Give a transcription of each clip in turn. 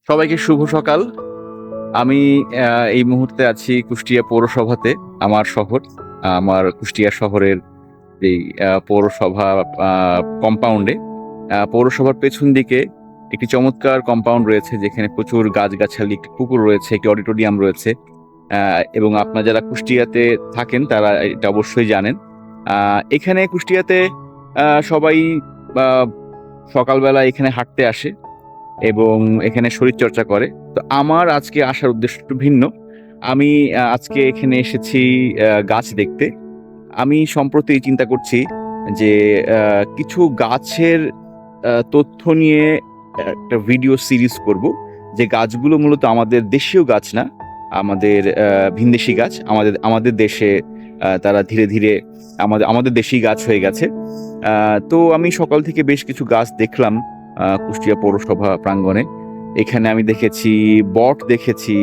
সবাইকে শুভ সকাল। আমি এই মুহূর্তে আছি কুষ্টিয়া পৌরসভাতে। আমার শহর, আমার কুষ্টিয়া শহরের এই পৌরসভা কম্পাউন্ডে। পৌরসভার পেছন দিকে একটি চমৎকার কম্পাউন্ড রয়েছে, যেখানে প্রচুর গাছগাছালি, একটি পুকুর রয়েছে, একটি অডিটোরিয়াম রয়েছে। এবং আপনারা যারা কুষ্টিয়াতে থাকেন তারা এটা অবশ্যই জানেন। এখানে কুষ্টিয়াতে সবাই আহ, সকালবেলা এখানে হাঁটতে আসে এবং এখানে শরীরচর্চা করে। তো আমার আজকে আসার উদ্দেশ্য একটু ভিন্ন। আমি আজকে এখানে এসেছি গাছ দেখতে। আমি সম্প্রতি চিন্তা করছি যে কিছু গাছের তথ্য নিয়ে একটা ভিডিও সিরিজ করব, যে গাছগুলো মূলত আমাদের দেশীয় গাছ না, আমাদের ভিনদেশি গাছ। আমাদের আমাদের দেশে তারা ধীরে ধীরে আমাদের আমাদের দেশি গাছ হয়ে গেছে। তো আমি সকাল থেকে বেশ কিছু গাছ দেখলাম কুষ্টিয়া পৌরসভা প্রাঙ্গণে। এখানে আমি দেখেছি বট, দেখেছি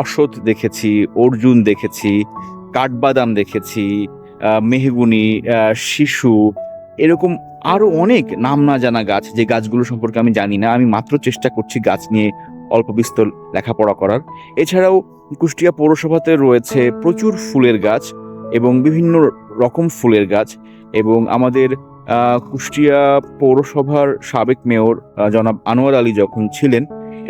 অশ্বত্থ, দেখেছি অর্জুন, দেখেছি কাঠবাদাম, দেখেছি মেহগুনি, শিশু, এরকম আরো অনেক নাম না জানা গাছ, যে গাছগুলো সম্পর্কে আমি জানি না। আমি মাত্র চেষ্টা করছি গাছ নিয়ে অল্প বিস্তর লেখাপড়া করার। এছাড়াও কুষ্টিয়া পৌরসভাতে রয়েছে প্রচুর ফুলের গাছ এবং বিভিন্ন রকম ফুলের গাছ। এবং আমাদের কুষ্টিয়া পৌরসভার সাবেক মেয়র জনাব আনোয়ার আলী যখন ছিলেন,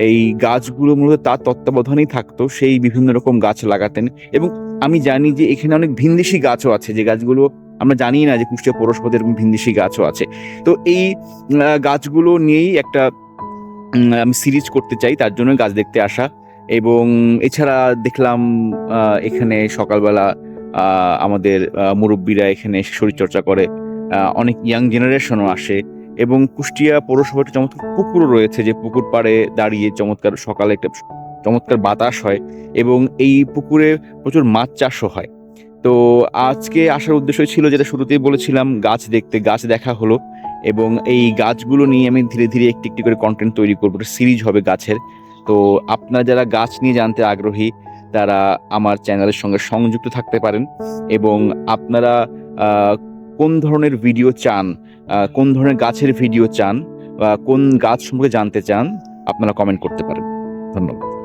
এই গাছগুলো মূলত তার তত্ত্বাবধানেই থাকতো। সেই বিভিন্ন রকম গাছ লাগাতেন। এবং আমি জানি যে এখানে অনেক ভিনদেশি গাছও আছে, যে গাছগুলো আমরা জানি না যে কুষ্টিয়া পৌরসভাতে এরকম ভিনদেশি গাছও আছে। তো এই গাছগুলো নিয়েই একটা আমি সিরিজ করতে চাই, তার জন্য গাছ দেখতে আসা। এবং এছাড়া দেখলাম এখানে সকালবেলা আমাদের মুরব্বীরা এখানে এসে শরীরচর্চা করে। অনেক ইয়াং জেনারেশনও আসে। এবং কুষ্টিয়া পৌরসভার চমৎকার পুকুরও রয়েছে, যে পুকুর পাড়ে দাঁড়িয়ে চমৎকার সকালে একটা চমৎকার বাতাস হয়। এবং এই পুকুরে প্রচুর মাছ চাষও হয়। তো আজকে আসার উদ্দেশ্য ছিল, যেটা শুরুতেই বলেছিলাম, গাছ দেখতে। গাছ দেখা হলো এবং এই গাছগুলো নিয়ে আমি ধীরে ধীরে একটি একটি করে কন্টেন্ট তৈরি করবো, সিরিজ হবে গাছের। তো আপনারা যারা গাছ নিয়ে জানতে আগ্রহী, তারা আমার চ্যানেলের সঙ্গে সংযুক্ত থাকতে পারেন। এবং আপনারা আহ, কোন ধরনের ভিডিও চান, কোন ধরনের গাছের ভিডিও চান, বা কোন গাছ সম্পর্কে জানতে চান, আপনারা কমেন্ট করতে পারেন। ধন্যবাদ।